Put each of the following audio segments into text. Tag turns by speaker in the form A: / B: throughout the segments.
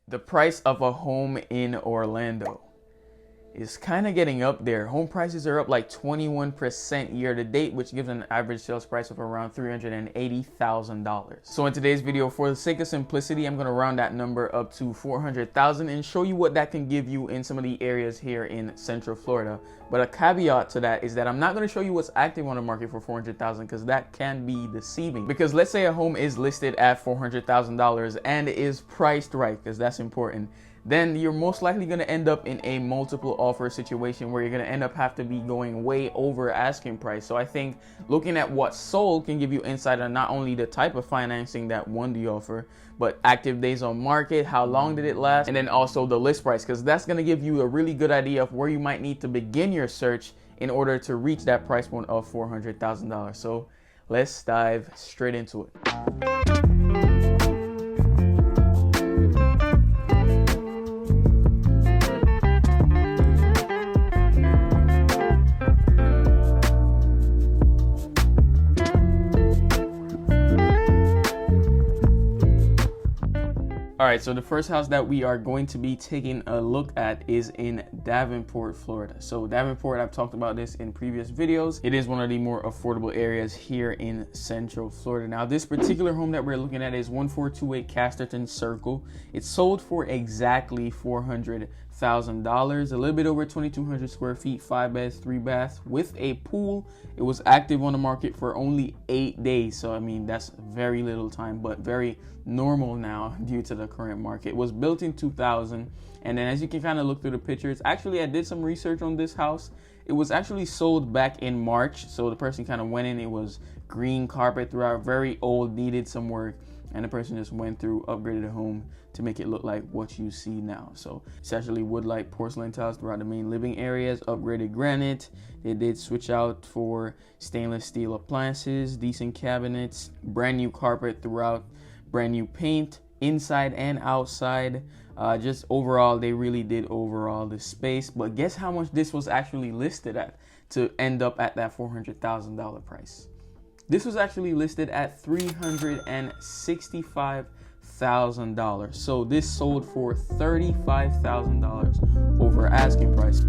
A: The price of a home in Orlando is kind of getting up there. Home prices are up like 21% year to date, which gives an average sales price of around $380,000. So in today's video, for the sake of simplicity, I'm going to round that number up to 400,000 and show you what that can give you in some of the areas here in Central Florida. But a caveat to that is that I'm not going to show you what's active on the market for 400,000 because that can be deceiving. Because let's say a home is listed at $400,000 and is priced right, because that's important, then you're most likely going to end up in a multiple offer situation where you're going to end up have to be going way over asking price. So I think looking at what sold can give you insight on not only the type of financing that won the offer, but active days on market, how long did it last, and then also the list price, because that's going to give you a really good idea of where you might need to begin your search in order to reach that price point of $400,000. So let's dive straight into it. All right, so the first house that we are going to be taking a look at is in Davenport, Florida. So Davenport, I've talked about this in previous videos. It is one of the more affordable areas here in Central Florida. Now, this particular home that we're looking at is 1428 Casterton Circle. It's sold for exactly $400,000, a little bit over 2,200 square feet, 5 beds, 3 baths with a pool. It was active on the market for only 8 days. So, I mean, that's very little time, but very normal now due to the current market. It was built in 2000. And then as you can kind of look through the pictures, actually, I did some research on this house. It was actually sold back in March. So the person kind of went in, it was green carpet throughout, very old, needed some work. And the person just went through, upgraded the home to make it look like what you see now. So it's actually wood-like porcelain tiles throughout the main living areas, upgraded granite. They did switch out for stainless steel appliances, decent cabinets, brand new carpet throughout, brand new paint inside and outside. Just overall, they really did overall the space. But guess how much this was actually listed at to end up at that $400,000 price? This was actually listed at $365,000. So this sold for $35,000 over asking price.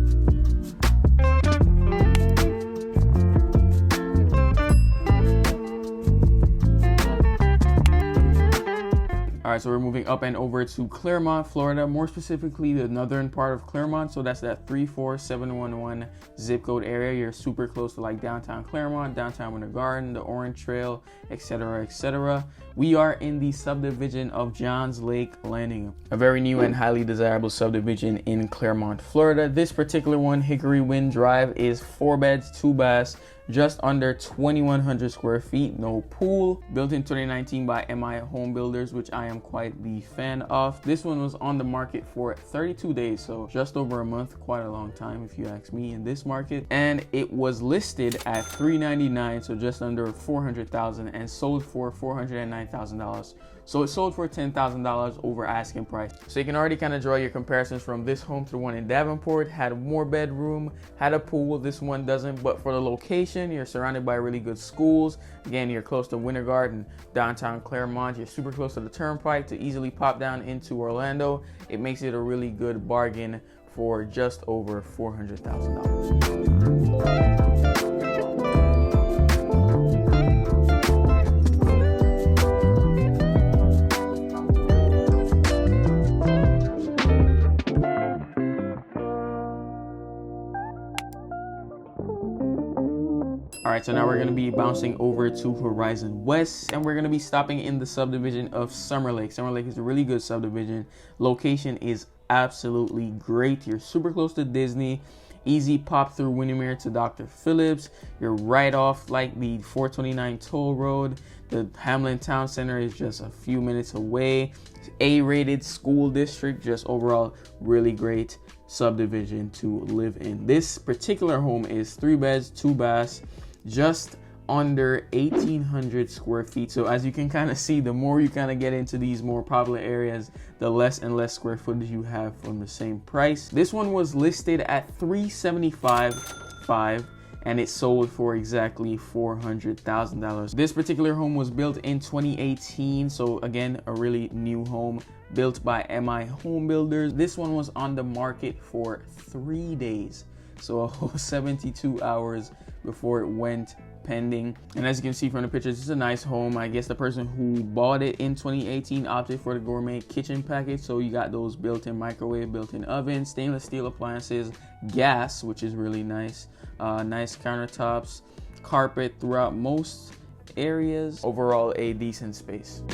A: All right, so we're moving up and over to Claremont, Florida, more specifically the northern part of Claremont. So that's that 34711 zip code area. You're super close to like downtown Claremont, downtown Winter Garden, the Orange Trail, etc., etc. We are in the subdivision of Johns Lake Landing, a very new and highly desirable subdivision in Claremont, Florida. This particular one, Hickory Wind Drive, is 4 beds, 2 baths, just under 2,100 square feet, no pool, built in 2019 by MI Home Builders, which I am quite the fan of. This one was on the market for 32 days, so just over a month, quite a long time if you ask me in this market. And it was listed at $399,000, so just under $400,000, and sold for $409,000. So it sold for $10,000 over asking price. So you can already kind of draw your comparisons from this home to the one in Davenport. Had more bedroom, had a pool. This one doesn't, but for the location, you're surrounded by really good schools. Again, you're close to Winter Garden, downtown Claremont. You're super close to the turnpike to easily pop down into Orlando. It makes it a really good bargain for just over $400,000. All right, so now we're going to be bouncing over to Horizon West, and we're going to be stopping in the subdivision of Summer Lake. Summer Lake is a really good subdivision. Location is absolutely great. You're super close to Disney. Easy pop through Windermere to Dr. Phillips. You're right off like the 429 toll road. The Hamlin Town Center is just a few minutes away. A-rated school district, just overall really great subdivision to live in. This particular home is 3 beds, 2 baths, just under 1,800 square feet. So as you can kind of see, the more you kind of get into these more popular areas, the less and less square footage you have from the same price. This one was listed at $375,500 and it sold for exactly $400,000. This particular home was built in 2018, so again, a really new home, built by MI Home Builders. This one was on the market for 3 days, so a whole 72 hours before it went pending. And as you can see from the pictures, it's a nice home. I guess the person who bought it in 2018 opted for the gourmet kitchen package, so you got those built-in microwave, built-in oven, stainless steel appliances, gas, which is really nice, nice countertops, carpet throughout most areas. Overall, a decent space.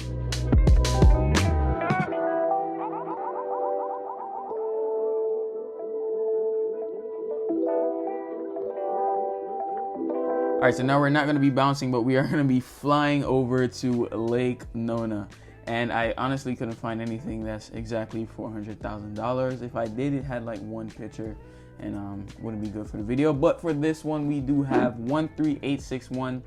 A: All right, so now we're not going to be bouncing, but we are going to be flying over to Lake Nona. And I honestly couldn't find anything that's exactly $400,000. If I did, it had like one picture and wouldn't be good for the video. But for this one, we do have 13861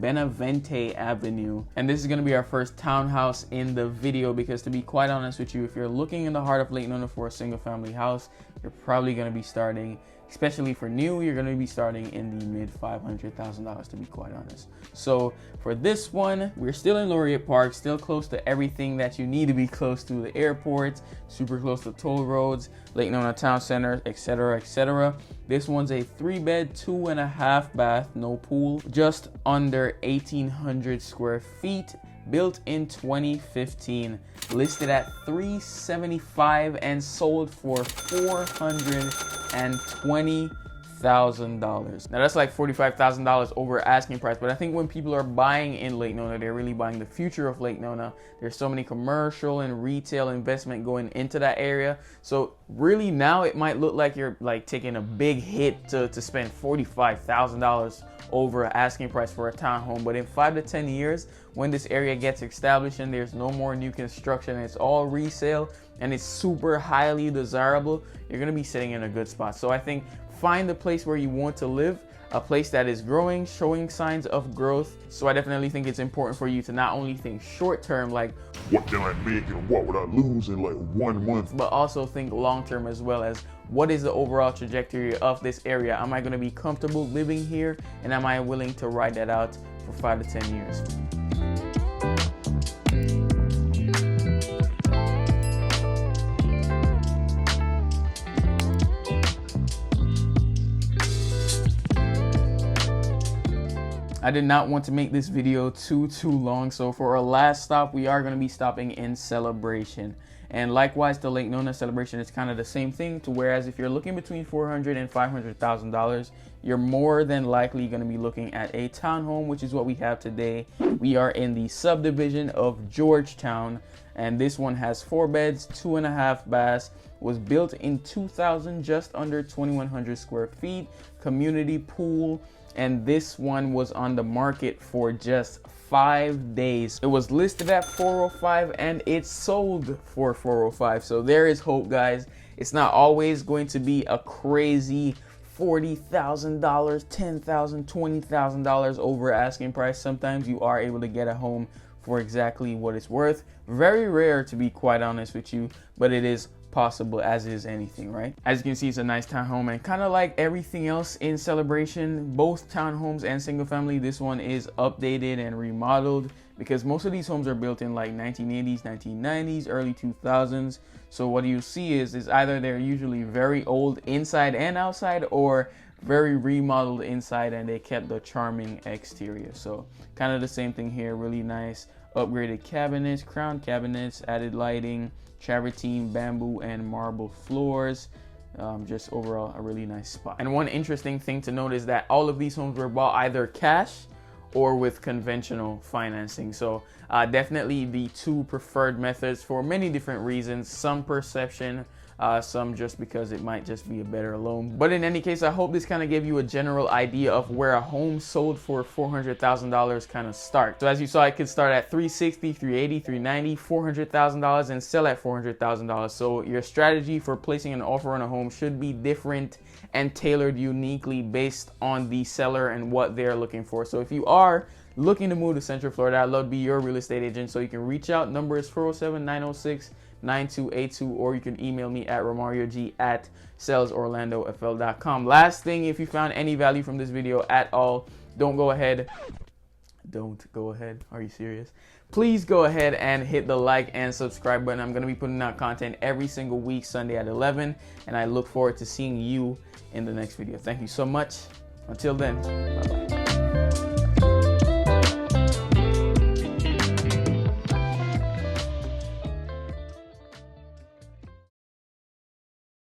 A: Benavente Avenue. And this is going to be our first townhouse in the video, because to be quite honest with you, if you're looking in the heart of Lake Nona for a single family house, you're probably going to be starting, especially for new, you're going to be starting in the mid $500,000, to be quite honest. So for this one, we're still in Laureate Park, still close to everything that you need to be close to: the airport, super close to toll roads, Lake Nona Town Center, etc., etc. This one's a 3-bed, 2.5 bath, no pool, just under 1,800 square feet, built in 2015, listed at $375 and sold for $420,000. Now that's like $45,000 over asking price, but I think when people are buying in Lake Nona, they're really buying the future of Lake Nona. There's so many commercial and retail investment going into that area, so really now it might look like you're like taking a big hit to spend $45,000 over asking price for a townhome. But in 5 to 10 years, when this area gets established and there's no more new construction, it's all resale and it's super highly desirable, you're gonna be sitting in a good spot. So I think find the place where you want to live, a place that is growing, showing signs of growth. So I definitely think it's important for you to not only think short term, like
B: what can I make and what would I lose in like 1 month,
A: but also think long term as well, as what is the overall trajectory of this area? Am I going to be comfortable living here, and am I willing to ride that out for 5 to 10 years? I did not want to make this video too long, so for our last stop, we are going to be stopping in Celebration. And likewise, the Lake Nona Celebration is kind of the same thing, to whereas if you're looking between $400,000 and $500,000, you're more than likely going to be looking at a townhome, which is what we have today. We are in the subdivision of Georgetown, and this one has 4 beds, 2.5 baths, was built in 2000, just under 2,100 square feet, community pool. And this one was on the market for just 5 days. It was listed at $405 and it sold for $405. So there is hope, guys. It's not always going to be a crazy $40,000, $10,000, $20,000 over asking price. Sometimes you are able to get a home for exactly what it's worth. Very rare, to be quite honest with you, but it is possible, as is anything, right? As you can see, it's a nice townhome, and kind of like everything else in Celebration, both townhomes and single family, this one is updated and remodeled, because most of these homes are built in like 1980s, 1990s, early 2000s. So what you see is either they're usually very old inside and outside, or very remodeled inside and they kept the charming exterior. So kind of the same thing here. Really nice upgraded cabinets, crown cabinets, added lighting, travertine, bamboo, and marble floors. Just overall a really nice spot. And one interesting thing to note is that all of these homes were bought either cash or with conventional financing. So definitely the two preferred methods for many different reasons. Some perception, some just because it might just be a better loan. But in any case, I hope this kind of gave you a general idea of where a home sold for $400,000 kind of start. So as you saw, it could start at $360,000, $380,000, $390,000, $400,000 and sell at $400,000. So your strategy for placing an offer on a home should be different and tailored uniquely based on the seller and what they're looking for. So if you are looking to move to Central Florida, I'd love to be your real estate agent. So you can reach out. Number is 407-906-9282, or you can email me at romarioG@salesorlandofl.com. Last thing, if you found any value from this video at all, don't go ahead. Are you serious? please go ahead and hit the like and subscribe button. I'm going to be putting out content every single week, Sunday at 11, and I look forward to seeing you in the next video. Thank you so much. Until then, bye-bye.